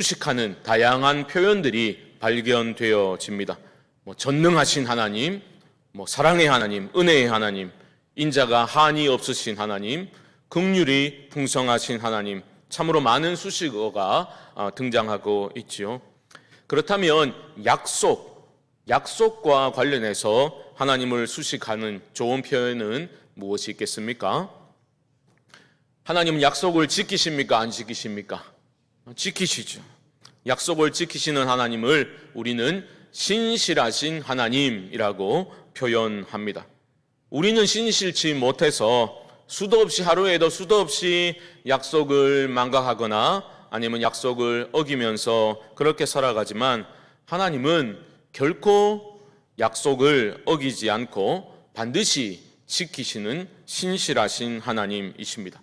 수식하는 다양한 표현들이 발견되어집니다. 전능하신 하나님, 사랑의 하나님, 은혜의 하나님, 인자가 한이 없으신 하나님, 긍휼이 풍성하신 하나님, 참으로 많은 수식어가 등장하고 있지요. 그렇다면 약속과 관련해서 하나님을 수식하는 좋은 표현은 무엇이 있겠습니까? 하나님은 약속을 지키십니까? 안 지키십니까? 지키시죠. 약속을 지키시는 하나님을 우리는 신실하신 하나님이라고 표현합니다. 우리는 신실치 못해서 하루에도 수도 없이 약속을 망각하거나 아니면 약속을 어기면서 그렇게 살아가지만 하나님은 결코 약속을 어기지 않고 반드시 지키시는 신실하신 하나님이십니다.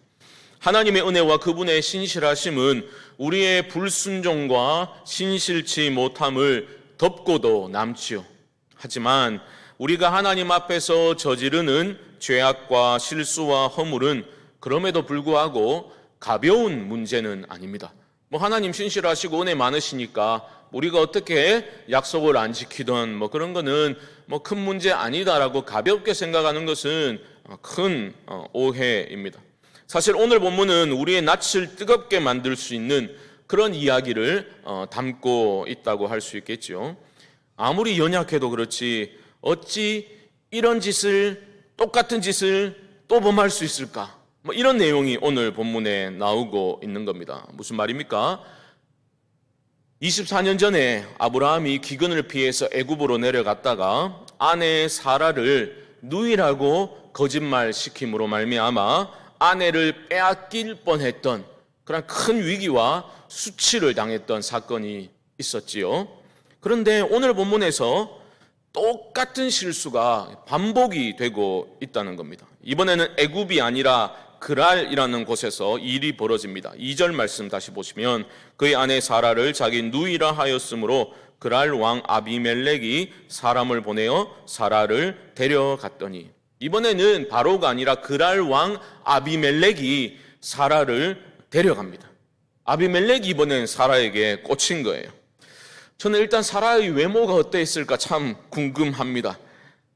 하나님의 은혜와 그분의 신실하심은 우리의 불순종과 신실치 못함을 덮고도 남지요. 하지만 우리가 하나님 앞에서 저지르는 죄악과 실수와 허물은 그럼에도 불구하고 가벼운 문제는 아닙니다. 하나님 신실하시고 은혜 많으시니까 우리가 어떻게 약속을 안 지키던 그런 거는 큰 문제 아니다라고 가볍게 생각하는 것은 큰 오해입니다. 사실 오늘 본문은 우리의 낯을 뜨겁게 만들 수 있는 그런 이야기를 담고 있다고 할 수 있겠죠. 아무리 연약해도 그렇지 어찌 이런 똑같은 짓을 또 범할 수 있을까? 이런 내용이 오늘 본문에 나오고 있는 겁니다. 무슨 말입니까? 24년 전에 아브라함이 기근을 피해서 애굽으로 내려갔다가 아내 사라를 누이라고 거짓말시킴으로 말미암아 아내를 빼앗길 뻔했던 그런 큰 위기와 수치를 당했던 사건이 있었지요. 그런데 오늘 본문에서 똑같은 실수가 반복이 되고 있다는 겁니다. 이번에는 애굽이 아니라 그랄이라는 곳에서 일이 벌어집니다. 2절 말씀 다시 보시면 그의 아내 사라를 자기 누이라 하였으므로 그랄 왕 아비멜렉이 사람을 보내어 사라를 데려갔더니, 이번에는 바로가 아니라 그랄 왕 아비멜렉이 사라를 데려갑니다. 아비멜렉이 이번엔 사라에게 꽂힌 거예요. 저는 일단 사라의 외모가 어땠을까 참 궁금합니다.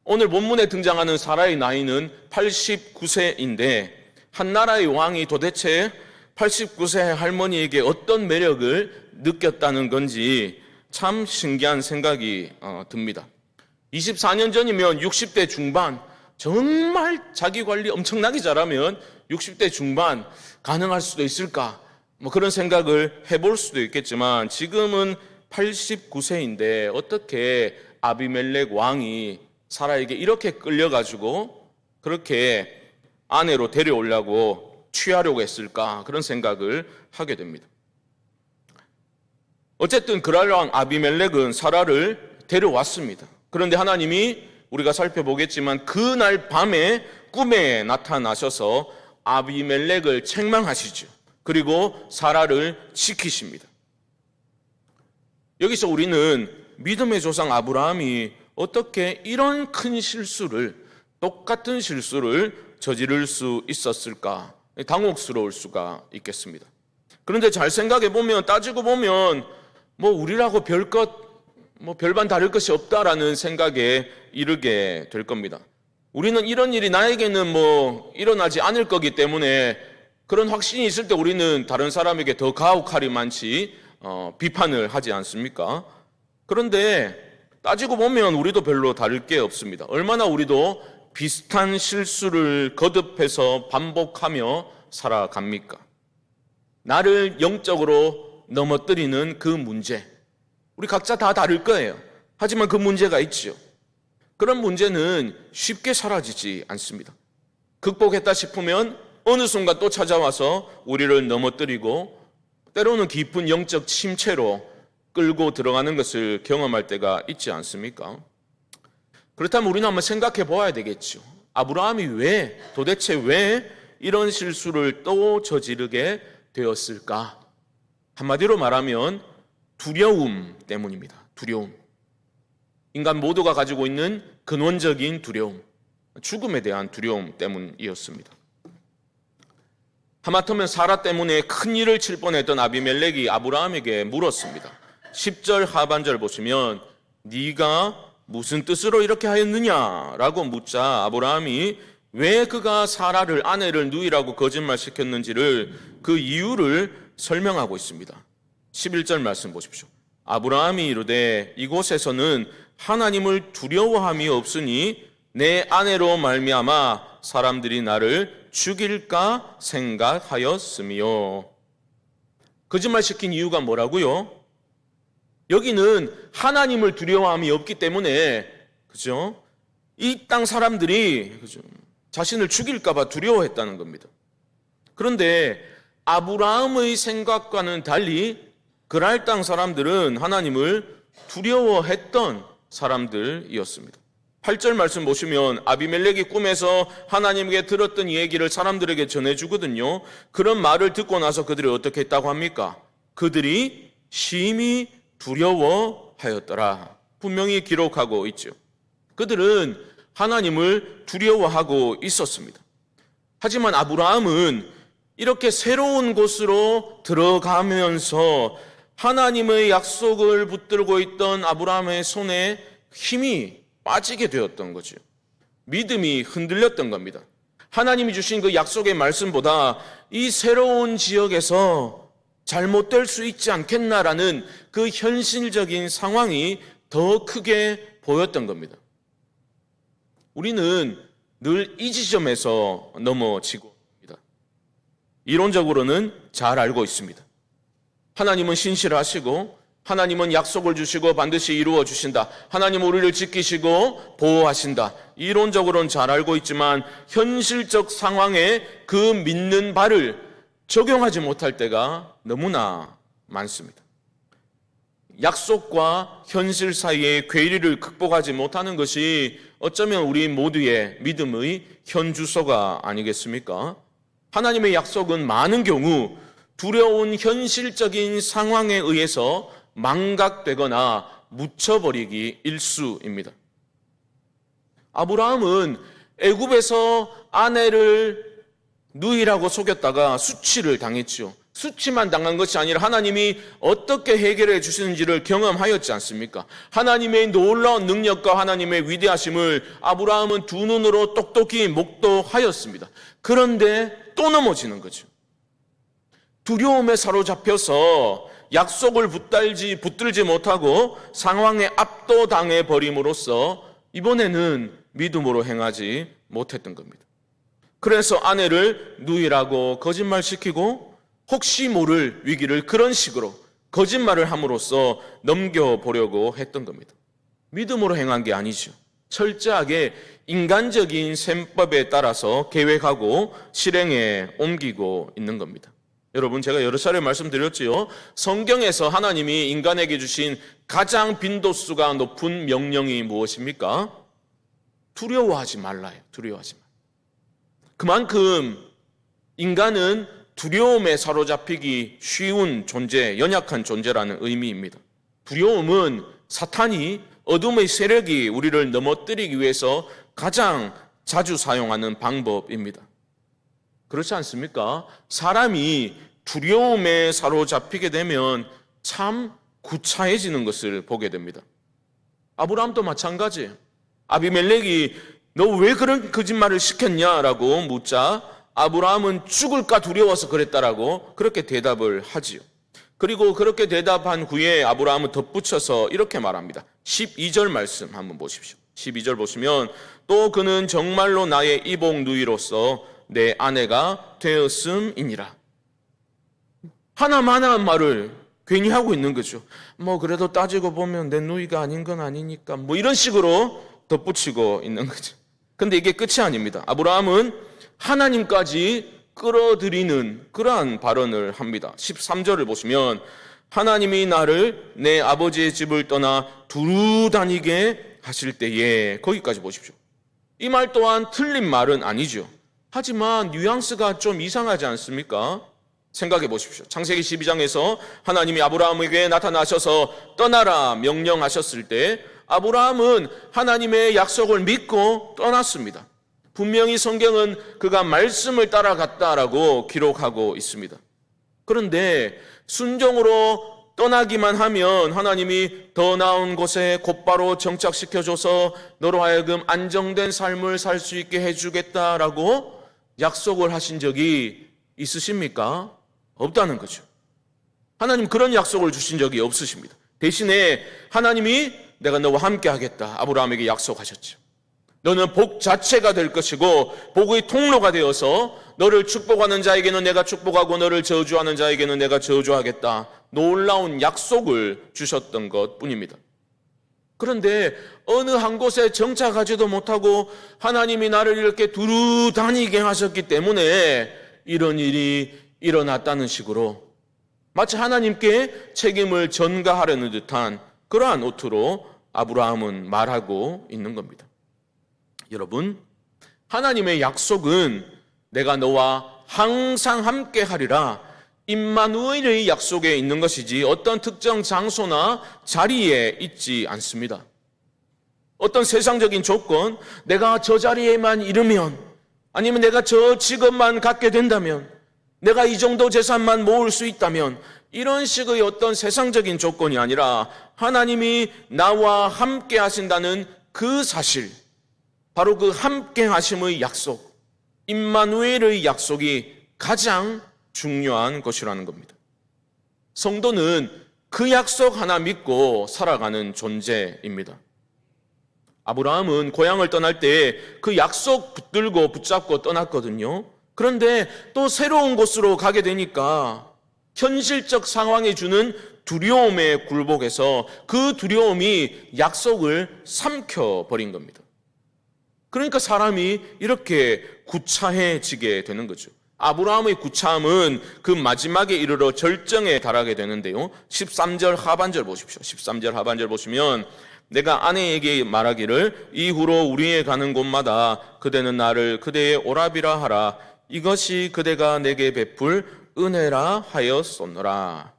오늘 본문에 등장하는 사라의 나이는 89세인데 한 나라의 왕이 도대체 89세 할머니에게 어떤 매력을 느꼈다는 건지 참 신기한 생각이 듭니다. 24년 전이면 60대 중반, 정말 자기 관리 엄청나게 잘하면 60대 중반 가능할 수도 있을까? 그런 생각을 해볼 수도 있겠지만 지금은 89세인데 어떻게 아비멜렉 왕이 사라에게 이렇게 끌려가지고 그렇게 아내로 데려오려고 취하려고 했을까? 그런 생각을 하게 됩니다. 어쨌든 그랄 왕 아비멜렉은 사라를 데려왔습니다. 그런데 하나님이 우리가 살펴보겠지만 그날 밤에 꿈에 나타나셔서 아비멜렉을 책망하시죠. 그리고 사라를 지키십니다. 여기서 우리는 믿음의 조상 아브라함이 어떻게 이런 큰 똑같은 실수를 저지를 수 있었을까? 당혹스러울 수가 있겠습니다. 그런데 잘 생각해보면, 따지고 보면 우리라고 별반 다를 것이 없다라는 생각에 이르게 될 겁니다. 우리는 이런 일이 나에게는 일어나지 않을 거기 때문에 그런 확신이 있을 때 우리는 다른 사람에게 더 가혹할이 많지 비판을 하지 않습니까? 그런데 따지고 보면 우리도 별로 다를 게 없습니다. 얼마나 우리도 비슷한 실수를 거듭해서 반복하며 살아갑니까? 나를 영적으로 넘어뜨리는 그 문제, 우리 각자 다 다를 거예요. 하지만 그 문제가 있죠. 그런 문제는 쉽게 사라지지 않습니다. 극복했다 싶으면 어느 순간 또 찾아와서 우리를 넘어뜨리고 때로는 깊은 영적 침체로 끌고 들어가는 것을 경험할 때가 있지 않습니까? 그렇다면 우리는 한번 생각해 보아야 되겠죠. 아브라함이 도대체 왜 이런 실수를 또 저지르게 되었을까? 한마디로 말하면 두려움 때문입니다. 두려움. 인간 모두가 가지고 있는 근원적인 두려움, 죽음에 대한 두려움 때문이었습니다. 하마터면 사라 때문에 큰 일을 칠 뻔했던 아비멜렉이 아브라함에게 물었습니다. 10절 하반절 보시면 네가 무슨 뜻으로 이렇게 하였느냐라고 묻자 아브라함이 왜 그가 사라를 아내를 누이라고 거짓말시켰는지를 그 이유를 설명하고 있습니다. 11절 말씀 보십시오. 아브라함이 이르되 이곳에서는 하나님을 두려워함이 없으니 내 아내로 말미암아 사람들이 나를 죽일까 생각하였으며. 거짓말시킨 이유가 뭐라고요? 여기는 하나님을 두려워함이 없기 때문에, 그죠? 이 땅 사람들이, 그죠? 자신을 죽일까 봐 두려워했다는 겁니다. 그런데 아브라함의 생각과는 달리 그랄 땅 사람들은 하나님을 두려워했던 사람들이었습니다. 8절 말씀 보시면 아비멜렉이 꿈에서 하나님에게 들었던 이 얘기를 사람들에게 전해주거든요. 그런 말을 듣고 나서 그들이 어떻게 했다고 합니까? 그들이 심히 두려워하였더라. 분명히 기록하고 있죠. 그들은 하나님을 두려워하고 있었습니다. 하지만 아브라함은 이렇게 새로운 곳으로 들어가면서 하나님의 약속을 붙들고 있던 아브라함의 손에 힘이 빠지게 되었던 거죠. 믿음이 흔들렸던 겁니다. 하나님이 주신 그 약속의 말씀보다 이 새로운 지역에서 잘못될 수 있지 않겠나라는 그 현실적인 상황이 더 크게 보였던 겁니다. 우리는 늘 이 지점에서 넘어지고 있습니다. 이론적으로는 잘 알고 있습니다. 하나님은 신실하시고 하나님은 약속을 주시고 반드시 이루어 주신다. 하나님은 우리를 지키시고 보호하신다. 이론적으로는 잘 알고 있지만 현실적 상황에 그 믿는 바를 적용하지 못할 때가 너무나 많습니다. 약속과 현실 사이의 괴리를 극복하지 못하는 것이 어쩌면 우리 모두의 믿음의 현주소가 아니겠습니까? 하나님의 약속은 많은 경우 두려운 현실적인 상황에 의해서 망각되거나 묻혀버리기 일쑤입니다. 아브라함은 애굽에서 아내를 누이라고 속였다가 수치를 당했죠. 수치만 당한 것이 아니라 하나님이 어떻게 해결해 주시는지를 경험하였지 않습니까? 하나님의 놀라운 능력과 하나님의 위대하심을 아브라함은 두 눈으로 똑똑히 목도하였습니다. 그런데 또 넘어지는 거죠. 두려움에 사로잡혀서 약속을 붙들지 못하고 상황에 압도당해 버림으로써 이번에는 믿음으로 행하지 못했던 겁니다. 그래서 아내를 누이라고 거짓말시키고 혹시 모를 위기를 그런 식으로 거짓말을 함으로써 넘겨보려고 했던 겁니다. 믿음으로 행한 게 아니죠. 철저하게 인간적인 셈법에 따라서 계획하고 실행에 옮기고 있는 겁니다. 여러분, 제가 여러 차례 말씀드렸지요. 성경에서 하나님이 인간에게 주신 가장 빈도수가 높은 명령이 무엇입니까? 두려워하지 말라요. 두려워하지 말라. 그만큼 인간은 두려움에 사로잡히기 쉬운 존재, 연약한 존재라는 의미입니다. 두려움은 사탄이 어둠의 세력이 우리를 넘어뜨리기 위해서 가장 자주 사용하는 방법입니다. 그렇지 않습니까? 사람이 두려움에 사로잡히게 되면 참 구차해지는 것을 보게 됩니다. 아브라함도 마찬가지예요. 아비멜렉이 너 왜 그런 거짓말을 시켰냐라고 묻자 아브라함은 죽을까 두려워서 그랬다라고 그렇게 대답을 하지요. 그리고 그렇게 대답한 후에 아브라함은 덧붙여서 이렇게 말합니다. 12절 말씀 한번 보십시오. 12절 보시면 또 그는 정말로 나의 이복 누이로서 내 아내가 되었음이니라. 하나만한 말을 괜히 하고 있는 거죠. 뭐 그래도 따지고 보면 내 누이가 아닌 건 아니니까 뭐 이런 식으로 덧붙이고 있는 거죠. 근데 이게 끝이 아닙니다. 아브라함은 하나님까지 끌어들이는 그러한 발언을 합니다. 13절을 보시면 하나님이 나를 내 아버지의 집을 떠나 두루 다니게 하실 때에, 거기까지 보십시오. 이 말 또한 틀린 말은 아니죠. 하지만 뉘앙스가 좀 이상하지 않습니까? 생각해 보십시오. 창세기 12장에서 하나님이 아브라함에게 나타나셔서 떠나라 명령하셨을 때 아브라함은 하나님의 약속을 믿고 떠났습니다. 분명히 성경은 그가 말씀을 따라갔다라고 기록하고 있습니다. 그런데 순종으로 떠나기만 하면 하나님이 더 나은 곳에 곧바로 정착시켜줘서 너로 하여금 안정된 삶을 살 수 있게 해주겠다라고 약속을 하신 적이 있으십니까? 없다는 거죠. 하나님 그런 약속을 주신 적이 없으십니다. 대신에 하나님이 내가 너와 함께 하겠다 아브라함에게 약속하셨죠. 너는 복 자체가 될 것이고 복의 통로가 되어서 너를 축복하는 자에게는 내가 축복하고 너를 저주하는 자에게는 내가 저주하겠다. 놀라운 약속을 주셨던 것뿐입니다. 그런데 어느 한 곳에 정착하지도 못하고 하나님이 나를 이렇게 두루 다니게 하셨기 때문에 이런 일이 일어났다는 식으로 마치 하나님께 책임을 전가하려는 듯한 그러한 어투로 아브라함은 말하고 있는 겁니다. 여러분, 하나님의 약속은 내가 너와 항상 함께 하리라 임마누엘의 약속에 있는 것이지 어떤 특정 장소나 자리에 있지 않습니다. 어떤 세상적인 조건, 내가 저 자리에만 이르면 아니면 내가 저 직업만 갖게 된다면 내가 이 정도 재산만 모을 수 있다면 이런 식의 어떤 세상적인 조건이 아니라 하나님이 나와 함께 하신다는 그 사실, 바로 그 함께 하심의 약속, 임마누엘의 약속이 가장 중요한 것이라는 겁니다. 성도는 그 약속 하나 믿고 살아가는 존재입니다. 아브라함은 고향을 떠날 때 그 약속 붙들고 붙잡고 떠났거든요. 그런데 또 새로운 곳으로 가게 되니까 현실적 상황이 주는 두려움에 굴복해서 그 두려움이 약속을 삼켜버린 겁니다. 그러니까 사람이 이렇게 구차해지게 되는 거죠. 아브라함의 구차함은 그 마지막에 이르러 절정에 달하게 되는데요. 13절 하반절 보십시오. 13절 하반절 보시면 내가 아내에게 말하기를 이후로 우리의 가는 곳마다 그대는 나를 그대의 오라비라 하라. 이것이 그대가 내게 베풀 은혜라 하였소노라.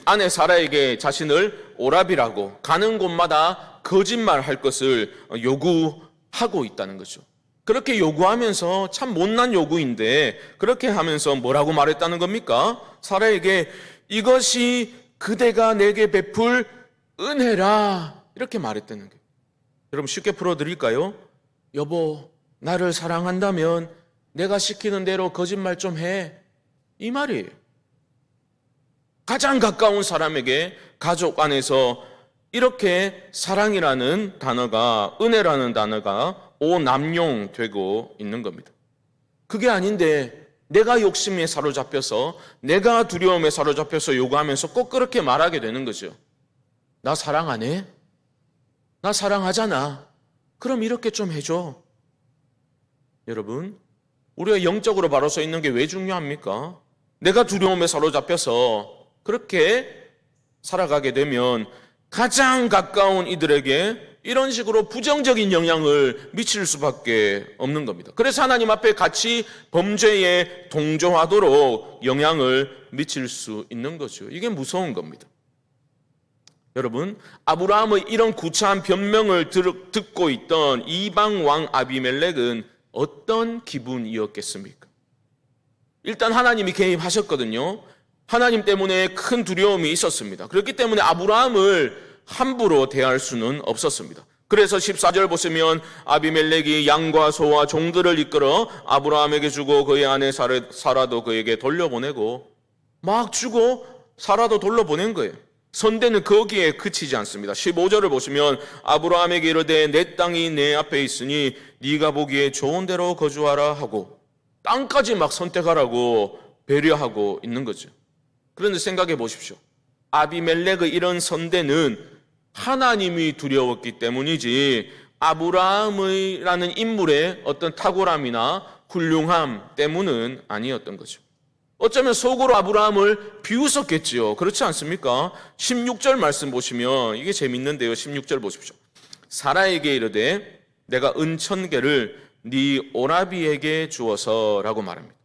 아내 사라에게 자신을 오라비라고 가는 곳마다 거짓말할 것을 요구하고 있다는 거죠. 그렇게 요구하면서 참 못난 요구인데 그렇게 하면서 뭐라고 말했다는 겁니까? 사라에게 이것이 그대가 내게 베풀 은혜라 이렇게 말했다는 거예요. 여러분 쉽게 풀어드릴까요? 여보, 나를 사랑한다면 내가 시키는 대로 거짓말 좀 해. 이 말이에요. 가장 가까운 사람에게 가족 안에서 이렇게 사랑이라는 단어가, 은혜라는 단어가 오남용되고 있는 겁니다. 그게 아닌데 내가 욕심에 사로잡혀서, 내가 두려움에 사로잡혀서 요구하면서 꼭 그렇게 말하게 되는 거죠. 나 사랑 안 해? 나 사랑하잖아. 그럼 이렇게 좀 해줘. 여러분, 우리가 영적으로 바로 서 있는 게 왜 중요합니까? 내가 두려움에 사로잡혀서 그렇게 살아가게 되면 가장 가까운 이들에게 이런 식으로 부정적인 영향을 미칠 수밖에 없는 겁니다. 그래서 하나님 앞에 같이 범죄에 동조하도록 영향을 미칠 수 있는 거죠. 이게 무서운 겁니다. 여러분, 아브라함의 이런 구차한 변명을 듣고 있던 이방 왕 아비멜렉은 어떤 기분이었겠습니까? 일단 하나님이 개입하셨거든요. 하나님 때문에 큰 두려움이 있었습니다. 그렇기 때문에 아브라함을 함부로 대할 수는 없었습니다. 그래서 14절 보시면 아비멜렉이 양과 소와 종들을 이끌어 아브라함에게 주고 그의 아내 사라도 그에게 돌려보내고 막 주고 사라도 돌려보낸 거예요. 선대는 거기에 그치지 않습니다. 15절을 보시면 아브라함에게 이르되 내 땅이 내 앞에 있으니 네가 보기에 좋은 데로 거주하라 하고 땅까지 막 선택하라고 배려하고 있는 거죠. 그런데 생각해 보십시오. 아비멜렉의 이런 선대는 하나님이 두려웠기 때문이지 아브라함이라는 인물의 어떤 탁월함이나 훌륭함 때문은 아니었던 거죠. 어쩌면 속으로 아브라함을 비웃었겠지요. 그렇지 않습니까? 16절 말씀 보시면 이게 재밌는데요. 16절 보십시오. 사라에게 이르되 내가 은천개를 네 오라비에게 주어서라고 말합니다.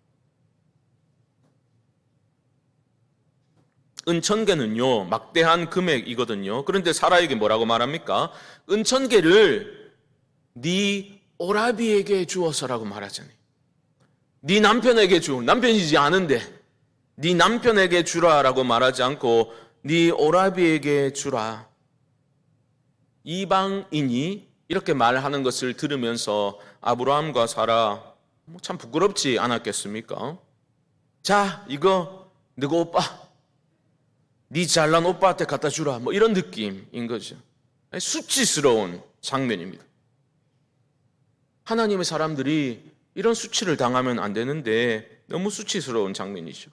은천개는요 막대한 금액이거든요. 그런데 사라에게 뭐라고 말합니까? 은천개를 네 오라비에게 주어서라고 말하잖아요. 네 남편에게 주, 남편이지 않은데 네 남편에게 주라라고 말하지 않고 네 오라비에게 주라. 이방인이 이렇게 말하는 것을 들으면서 아브라함과 사라 참 부끄럽지 않았겠습니까? 자, 이거 너가 오빠, 네 잘난 오빠한테 갖다 주라, 뭐 이런 느낌인 거죠. 수치스러운 장면입니다. 하나님의 사람들이 이런 수치를 당하면 안 되는데 너무 수치스러운 장면이죠.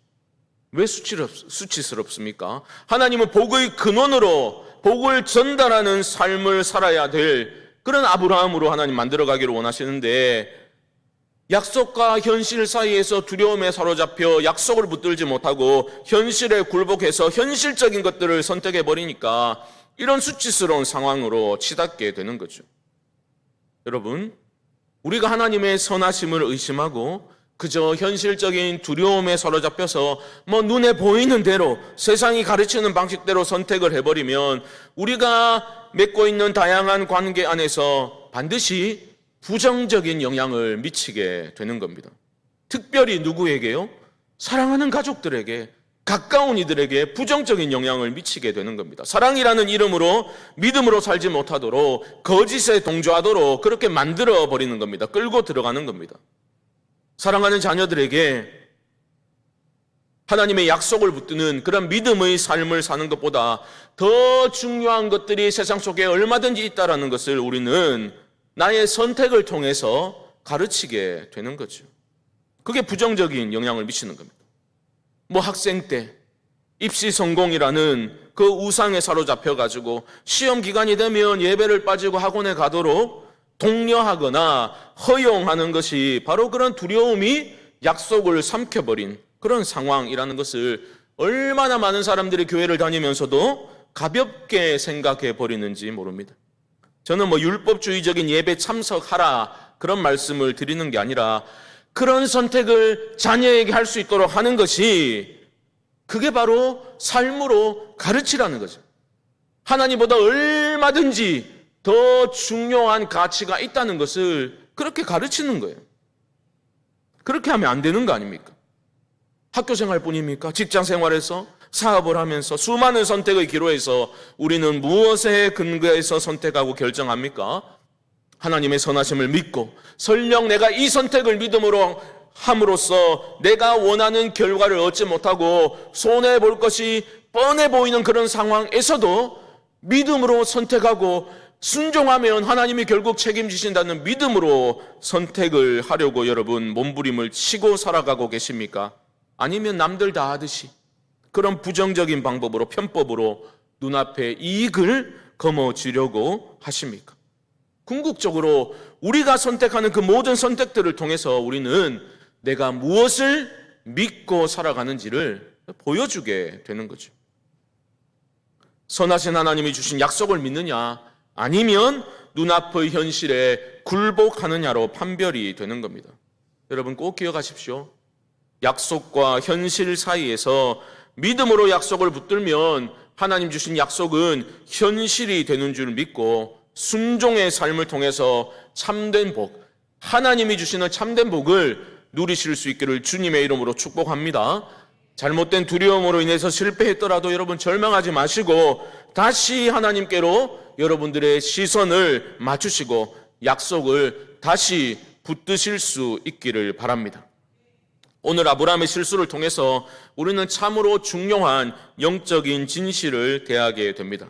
왜 수치스럽습니까? 하나님은 복의 근원으로 복을 전달하는 삶을 살아야 될 그런 아브라함으로 하나님 만들어가기를 원하시는데 약속과 현실 사이에서 두려움에 사로잡혀 약속을 붙들지 못하고 현실에 굴복해서 현실적인 것들을 선택해버리니까 이런 수치스러운 상황으로 치닫게 되는 거죠. 여러분, 우리가 하나님의 선하심을 의심하고 그저 현실적인 두려움에 사로잡혀서 눈에 보이는 대로 세상이 가르치는 방식대로 선택을 해버리면 우리가 맺고 있는 다양한 관계 안에서 반드시 부정적인 영향을 미치게 되는 겁니다. 특별히 누구에게요? 사랑하는 가족들에게, 가까운 이들에게 부정적인 영향을 미치게 되는 겁니다. 사랑이라는 이름으로 믿음으로 살지 못하도록 거짓에 동조하도록 그렇게 만들어버리는 겁니다. 끌고 들어가는 겁니다. 사랑하는 자녀들에게 하나님의 약속을 붙드는 그런 믿음의 삶을 사는 것보다 더 중요한 것들이 세상 속에 얼마든지 있다는 것을 우리는 나의 선택을 통해서 가르치게 되는 거죠. 그게 부정적인 영향을 미치는 겁니다. 학생 때 입시 성공이라는 그 우상에 사로잡혀가지고 시험 기간이 되면 예배를 빠지고 학원에 가도록 독려하거나 허용하는 것이 바로 그런 두려움이 약속을 삼켜버린 그런 상황이라는 것을 얼마나 많은 사람들이 교회를 다니면서도 가볍게 생각해 버리는지 모릅니다. 저는 율법주의적인 예배 참석하라 그런 말씀을 드리는 게 아니라 그런 선택을 자녀에게 할 수 있도록 하는 것이 그게 바로 삶으로 가르치라는 거죠. 하나님보다 얼마든지 더 중요한 가치가 있다는 것을 그렇게 가르치는 거예요. 그렇게 하면 안 되는 거 아닙니까? 학교 생활뿐입니까? 직장 생활에서 사업을 하면서 수많은 선택의 기로에서 우리는 무엇에 근거해서 선택하고 결정합니까? 하나님의 선하심을 믿고 설령 내가 이 선택을 믿음으로 함으로써 내가 원하는 결과를 얻지 못하고 손해볼 것이 뻔해 보이는 그런 상황에서도 믿음으로 선택하고 순종하면 하나님이 결국 책임지신다는 믿음으로 선택을 하려고 여러분 몸부림을 치고 살아가고 계십니까? 아니면 남들 다 하듯이 그런 부정적인 방법으로 편법으로 눈앞에 이익을 거머쥐려고 하십니까? 궁극적으로 우리가 선택하는 그 모든 선택들을 통해서 우리는 내가 무엇을 믿고 살아가는지를 보여주게 되는 거죠. 선하신 하나님이 주신 약속을 믿느냐 아니면 눈앞의 현실에 굴복하느냐로 판별이 되는 겁니다. 여러분 꼭 기억하십시오. 약속과 현실 사이에서 믿음으로 약속을 붙들면 하나님 주신 약속은 현실이 되는 줄 믿고 순종의 삶을 통해서 참된 복, 하나님이 주시는 참된 복을 누리실 수 있기를 주님의 이름으로 축복합니다. 잘못된 두려움으로 인해서 실패했더라도 여러분 절망하지 마시고 다시 하나님께로 여러분들의 시선을 맞추시고 약속을 다시 붙드실 수 있기를 바랍니다. 오늘 아브라함의 실수를 통해서 우리는 참으로 중요한 영적인 진실을 대하게 됩니다.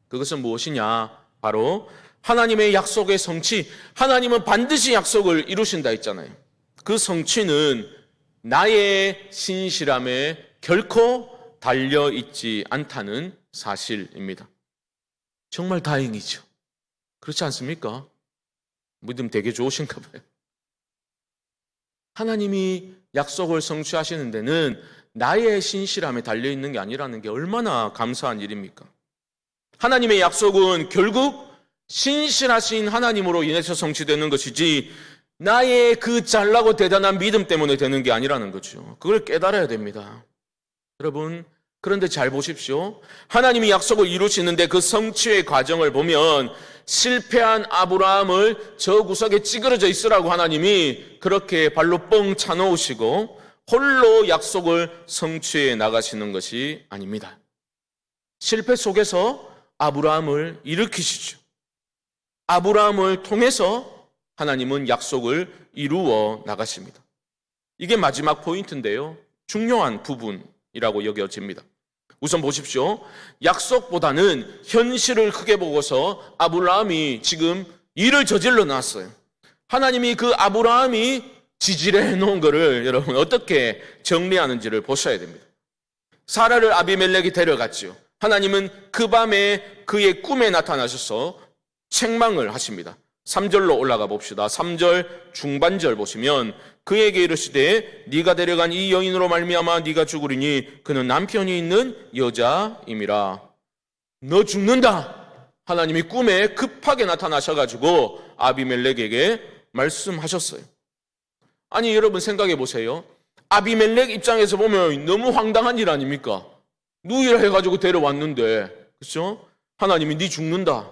그것은 무엇이냐? 바로 하나님의 약속의 성취, 하나님은 반드시 약속을 이루신다 했잖아요. 그 성취는 나의 신실함에 결코 달려있지 않다는 사실입니다. 정말 다행이죠. 그렇지 않습니까? 믿음 되게 좋으신가 봐요. 하나님이 약속을 성취하시는 데는 나의 신실함에 달려있는 게 아니라는 게 얼마나 감사한 일입니까? 하나님의 약속은 결국 신실하신 하나님으로 인해서 성취되는 것이지 나의 그 잘나고 대단한 믿음 때문에 되는 게 아니라는 거죠. 그걸 깨달아야 됩니다. 여러분, 그런데 잘 보십시오. 하나님이 약속을 이루시는데 그 성취의 과정을 보면 실패한 아브라함을 저 구석에 찌그러져 있으라고 하나님이 그렇게 발로 뻥 차놓으시고 홀로 약속을 성취해 나가시는 것이 아닙니다. 실패 속에서 아브라함을 일으키시죠. 아브라함을 통해서 하나님은 약속을 이루어 나가십니다. 이게 마지막 포인트인데요. 중요한 부분이라고 여겨집니다. 우선 보십시오. 약속보다는 현실을 크게 보고서 아브라함이 지금 일을 저질러 놨어요. 하나님이 그 아브라함이 지지해 놓은 거를 여러분 어떻게 정리하는지를 보셔야 됩니다. 사라를 아비멜렉이 데려갔죠. 하나님은 그 밤에 그의 꿈에 나타나셔서 책망을 하십니다. 3절로 올라가 봅시다. 3절 중반절 보시면 그에게 이르시되 네가 데려간 이 여인으로 말미암아 네가 죽으리니 그는 남편이 있는 여자임이라. 너 죽는다. 하나님이 꿈에 급하게 나타나셔가지고 아비멜렉에게 말씀하셨어요. 아니 여러분 생각해 보세요. 아비멜렉 입장에서 보면 너무 황당한 일 아닙니까? 누이라 해가지고 데려왔는데, 그렇죠? 하나님이 네 죽는다.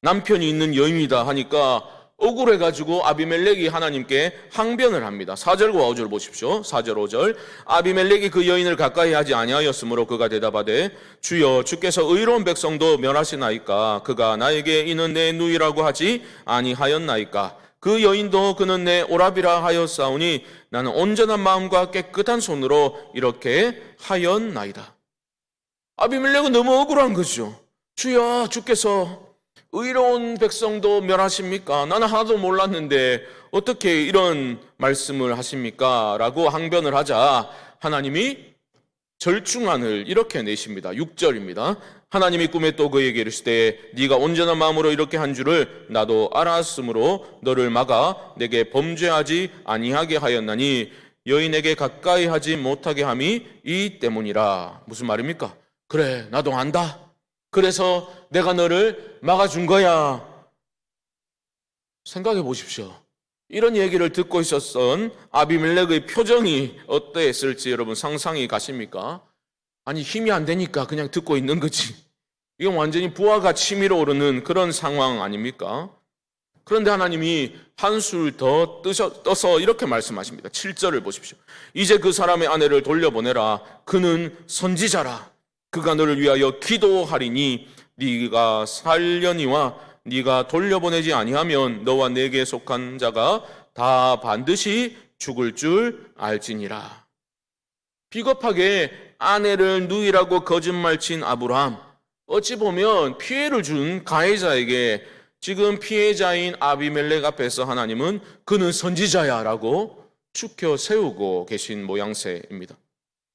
남편이 있는 여인이다 하니까 억울해가지고 아비멜렉이 하나님께 항변을 합니다. 4절과 5절 보십시오. 4절 5절 아비멜렉이 그 여인을 가까이 하지 아니하였으므로 그가 대답하되 주여 주께서 의로운 백성도 멸하시나이까 그가 나에게 이는 내 누이라고 하지 아니하였나이까 그 여인도 그는 내 오라비라 하였사오니 나는 온전한 마음과 깨끗한 손으로 이렇게 하였나이다. 아비멜렉은 너무 억울한 거죠. 주여 주께서 의로운 백성도 멸하십니까? 나는 하나도 몰랐는데 어떻게 이런 말씀을 하십니까? 라고 항변을 하자 하나님이 절충안을 이렇게 내십니다. 6절입니다. 하나님이 꿈에 또 그에게 이르시되 네가 온전한 마음으로 이렇게 한 줄을 나도 알았으므로 너를 막아 내게 범죄하지 아니하게 하였나니 여인에게 가까이 하지 못하게 함이 이 때문이라. 무슨 말입니까? 그래 나도 안다. 그래서 내가 너를 막아준 거야. 생각해 보십시오. 이런 얘기를 듣고 있었던 아비멜렉의 표정이 어떠했을지 여러분 상상이 가십니까? 아니 힘이 안 되니까 그냥 듣고 있는 거지. 이건 완전히 부하가 치밀어 오르는 그런 상황 아닙니까? 그런데 하나님이 한술 더 떠서 이렇게 말씀하십니다. 7절을 보십시오. 이제 그 사람의 아내를 돌려보내라. 그는 선지자라. 그가 너를 위하여 기도하리니 네가 살려니와 네가 돌려보내지 아니하면 너와 내게 속한 자가 다 반드시 죽을 줄 알지니라. 비겁하게 아내를 누이라고 거짓말친 아브라함, 어찌 보면 피해를 준 가해자에게 지금 피해자인 아비멜렉 앞에서 하나님은 그는 선지자야라고 추켜 세우고 계신 모양새입니다.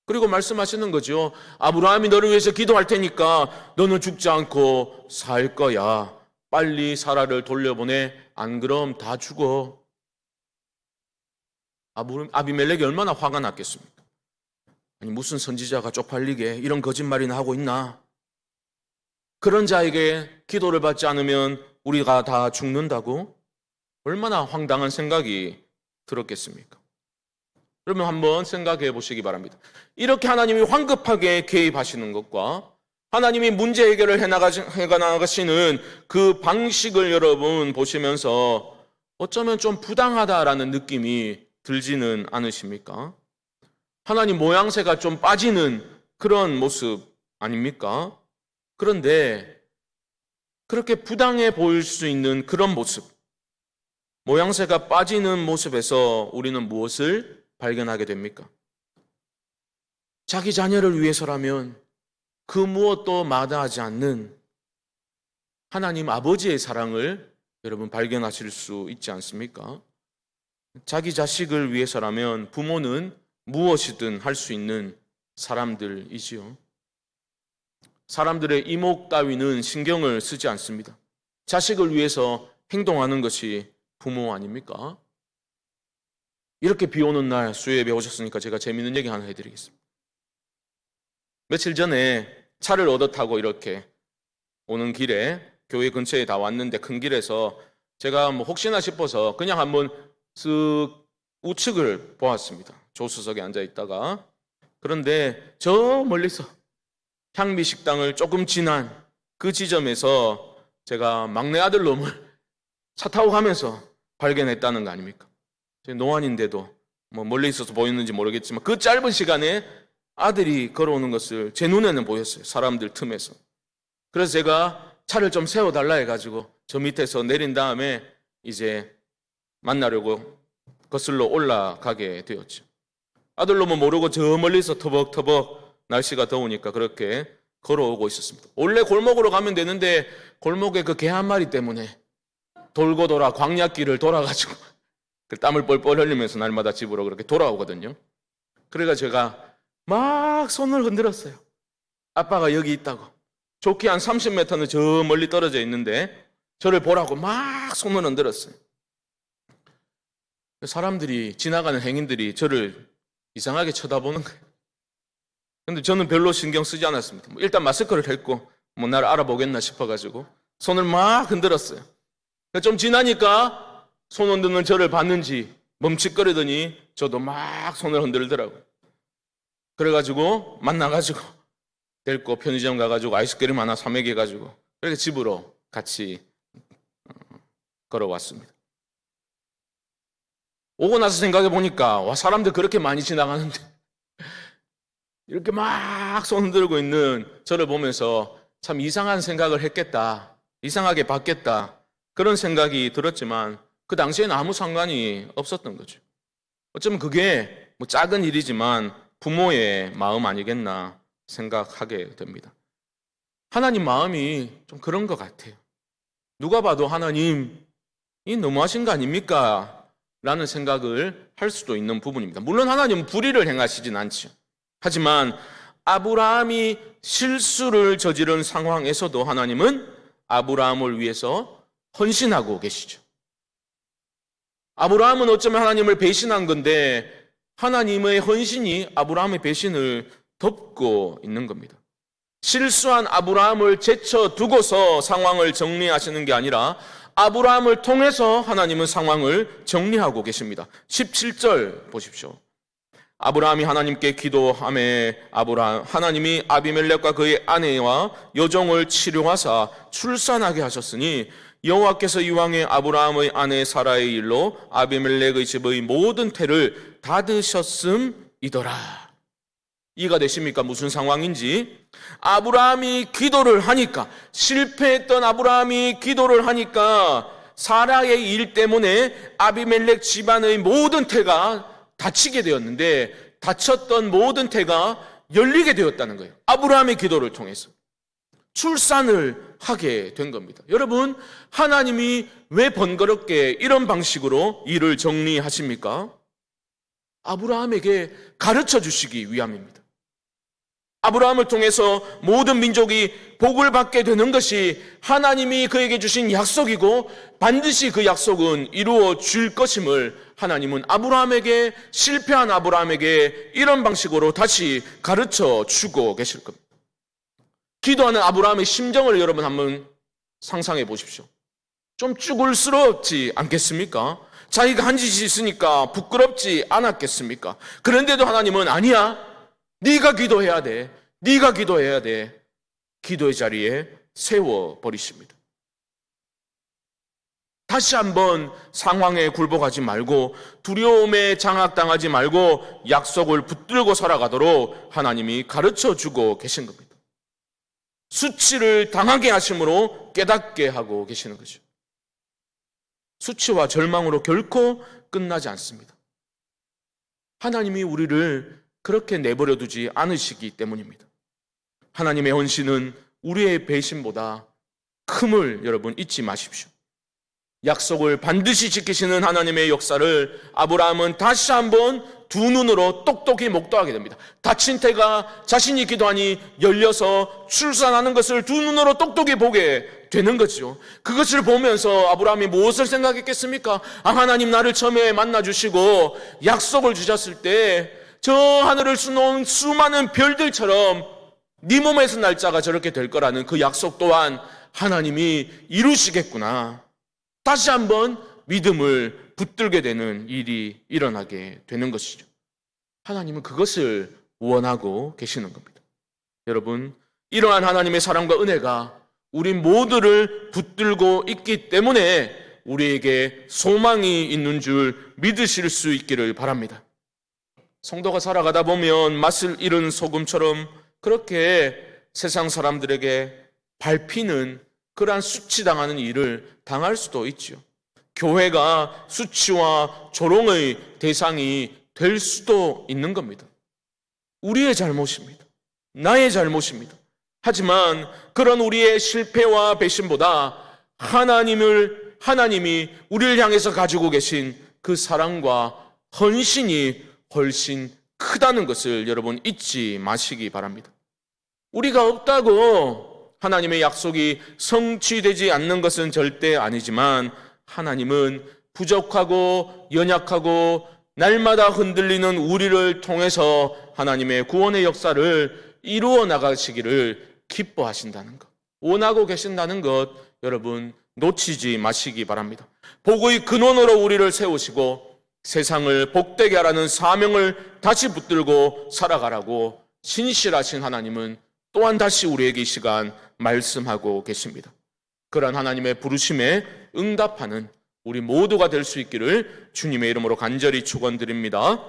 그리고 말씀하시는 거죠. 아브라함이 너를 위해서 기도할 테니까 너는 죽지 않고 살 거야. 빨리 사라를 돌려보내. 안 그럼 다 죽어. 아비멜렉이 얼마나 화가 났겠습니까? 아니 무슨 선지자가 쪽팔리게 이런 거짓말이나 하고 있나? 그런 자에게 기도를 받지 않으면 우리가 다 죽는다고? 얼마나 황당한 생각이 들었겠습니까? 그러면 한번 생각해 보시기 바랍니다. 이렇게 하나님이 황급하게 개입하시는 것과 하나님이 문제 해결을 해나가시는 그 방식을 여러분 보시면서 어쩌면 좀 부당하다라는 느낌이 들지는 않으십니까? 하나님 모양새가 좀 빠지는 그런 모습 아닙니까? 그런데 그렇게 부당해 보일 수 있는 그런 모습, 모양새가 빠지는 모습에서 우리는 무엇을 발견하게 됩니까? 자기 자녀를 위해서라면 그 무엇도 마다하지 않는 하나님 아버지의 사랑을 여러분 발견하실 수 있지 않습니까? 자기 자식을 위해서라면 부모는 무엇이든 할 수 있는 사람들이지요. 사람들의 이목 따위는 신경을 쓰지 않습니다. 자식을 위해서 행동하는 것이 부모 아닙니까? 이렇게 비 오는 날 수요예배 오셨으니까 제가 재밌는 얘기 하나 해드리겠습니다. 며칠 전에 차를 얻어 타고 이렇게 오는 길에 교회 근처에 다 왔는데 큰 길에서 제가 혹시나 싶어서 그냥 한번 쓱 우측을 보았습니다. 조수석에 앉아 있다가 그런데 저 멀리서 향미 식당을 조금 지난 그 지점에서 제가 막내 아들 놈을 차 타고 가면서 발견했다는 거 아닙니까? 제 노안인데도 뭐 멀리 있어서 보였는지 모르겠지만 그 짧은 시간에 아들이 걸어오는 것을 제 눈에는 보였어요. 사람들 틈에서. 그래서 제가 차를 좀 세워달라 해가지고 저 밑에서 내린 다음에 이제 만나려고 거슬러 올라가게 되었죠. 아들놈은 모르고 저 멀리서 터벅터벅 날씨가 더우니까 그렇게 걸어오고 있었습니다. 원래 골목으로 가면 되는데 골목에 그 개 한 마리 때문에 돌고 돌아 광야길을 돌아가지고 그 땀을 뻘뻘 흘리면서 날마다 집으로 그렇게 돌아오거든요. 그래가 제가 막 손을 흔들었어요. 아빠가 여기 있다고. 좋게 한 30m는 저 멀리 떨어져 있는데 저를 보라고 막 손을 흔들었어요. 사람들이 지나가는 행인들이 저를 이상하게 쳐다보는 거예요. 근데 저는 별로 신경 쓰지 않았습니다. 일단 마스크를 했고 나를 알아보겠나 싶어가지고 손을 막 흔들었어요. 좀 지나니까 손 흔드는 저를 봤는지 멈칫거리더니 저도 막 손을 흔들더라고요. 그래가지고 만나가지고 데리고 편의점 가가지고 아이스크림 하나 사 먹여가지고 그렇게 집으로 같이 걸어왔습니다. 오고 나서 생각해 보니까 와, 사람들 그렇게 많이 지나가는데 이렇게 막 손 흔들고 있는 저를 보면서 참 이상한 생각을 했겠다, 이상하게 봤겠다, 그런 생각이 들었지만 그 당시에는 아무 상관이 없었던 거죠. 어쩌면 그게 뭐 작은 일이지만 부모의 마음 아니겠나 생각하게 됩니다. 하나님 마음이 좀 그런 것 같아요. 누가 봐도 하나님 이 너무하신 거 아닙니까? 라는 생각을 할 수도 있는 부분입니다. 물론 하나님은 불의를 행하시진 않죠. 하지만 아브라함이 실수를 저지른 상황에서도 하나님은 아브라함을 위해서 헌신하고 계시죠. 아브라함은 어쩌면 하나님을 배신한 건데 하나님의 헌신이 아브라함의 배신을 덮고 있는 겁니다. 실수한 아브라함을 제쳐두고서 상황을 정리하시는 게 아니라 아브라함을 통해서 하나님은 상황을 정리하고 계십니다. 17절 보십시오. 아브라함이 하나님께 기도하매 하나님이 아비멜렉과 그의 아내와 여종을 치료하사 출산하게 하셨으니 여호와께서 이왕에 아브라함의 아내 사라의 일로 아비멜렉의 집의 모든 태를 닫으셨음이더라. 이해가 되십니까? 무슨 상황인지. 아브라함이 기도를 하니까, 실패했던 아브라함이 기도를 하니까 사라의 일 때문에 아비멜렉 집안의 모든 태가 닫히게 되었는데 닫혔던 모든 태가 열리게 되었다는 거예요. 아브라함의 기도를 통해서 출산을 하게 된 겁니다. 여러분, 하나님이 왜 번거롭게 이런 방식으로 일을 정리하십니까? 아브라함에게 가르쳐 주시기 위함입니다. 아브라함을 통해서 모든 민족이 복을 받게 되는 것이 하나님이 그에게 주신 약속이고 반드시 그 약속은 이루어질 것임을 하나님은 아브라함에게, 실패한 아브라함에게 이런 방식으로 다시 가르쳐 주고 계실 겁니다. 기도하는 아브라함의 심정을 여러분 한번 상상해 보십시오. 좀 쭈글스럽지 않겠습니까? 자기가 한 짓이 있으니까 부끄럽지 않았겠습니까? 그런데도 하나님은 아니야, 네가 기도해야 돼, 네가 기도해야 돼, 기도의 자리에 세워버리십니다. 다시 한번 상황에 굴복하지 말고 두려움에 장악당하지 말고 약속을 붙들고 살아가도록 하나님이 가르쳐주고 계신 겁니다. 수치를 당하게 하심으로 깨닫게 하고 계시는 거죠. 수치와 절망으로 결코 끝나지 않습니다. 하나님이 우리를 그렇게 내버려 두지 않으시기 때문입니다. 하나님의 헌신은 우리의 배신보다 큼을 여러분 잊지 마십시오. 약속을 반드시 지키시는 하나님의 역사를 아브라함은 다시 한번 두 눈으로 똑똑히 목도하게 됩니다. 닫힌 태가 자신이 기도하니 열려서 출산하는 것을 두 눈으로 똑똑히 보게 되는 거죠. 그것을 보면서 아브라함이 무엇을 생각했겠습니까? 하나님 나를 처음에 만나주시고 약속을 주셨을 때 저 하늘을 수놓은 수많은 별들처럼 네 몸에서 날짜가 저렇게 될 거라는 그 약속 또한 하나님이 이루시겠구나. 다시 한번 믿음을 붙들게 되는 일이 일어나게 되는 것이죠. 하나님은 그것을 원하고 계시는 겁니다. 여러분, 이러한 하나님의 사랑과 은혜가 우리 모두를 붙들고 있기 때문에 우리에게 소망이 있는 줄 믿으실 수 있기를 바랍니다. 성도가 살아가다 보면 맛을 잃은 소금처럼 그렇게 세상 사람들에게 밟히는 그러한 수치당하는 일을 당할 수도 있죠. 교회가 수치와 조롱의 대상이 될 수도 있는 겁니다. 우리의 잘못입니다. 나의 잘못입니다. 하지만 그런 우리의 실패와 배신보다 하나님이 우리를 향해서 가지고 계신 그 사랑과 헌신이 훨씬 크다는 것을 여러분 잊지 마시기 바랍니다. 우리가 없다고 하나님의 약속이 성취되지 않는 것은 절대 아니지만 하나님은 부족하고 연약하고 날마다 흔들리는 우리를 통해서 하나님의 구원의 역사를 이루어 나가시기를 기뻐하신다는 것, 원하고 계신다는 것 여러분 놓치지 마시기 바랍니다. 복의 근원으로 우리를 세우시고 세상을 복되게 하라는 사명을 다시 붙들고 살아가라고 신실하신 하나님은 또한 다시 우리에게 이 시간 말씀하고 계십니다. 그러한 하나님의 부르심에 응답하는 우리 모두가 될 수 있기를 주님의 이름으로 간절히 축원드립니다.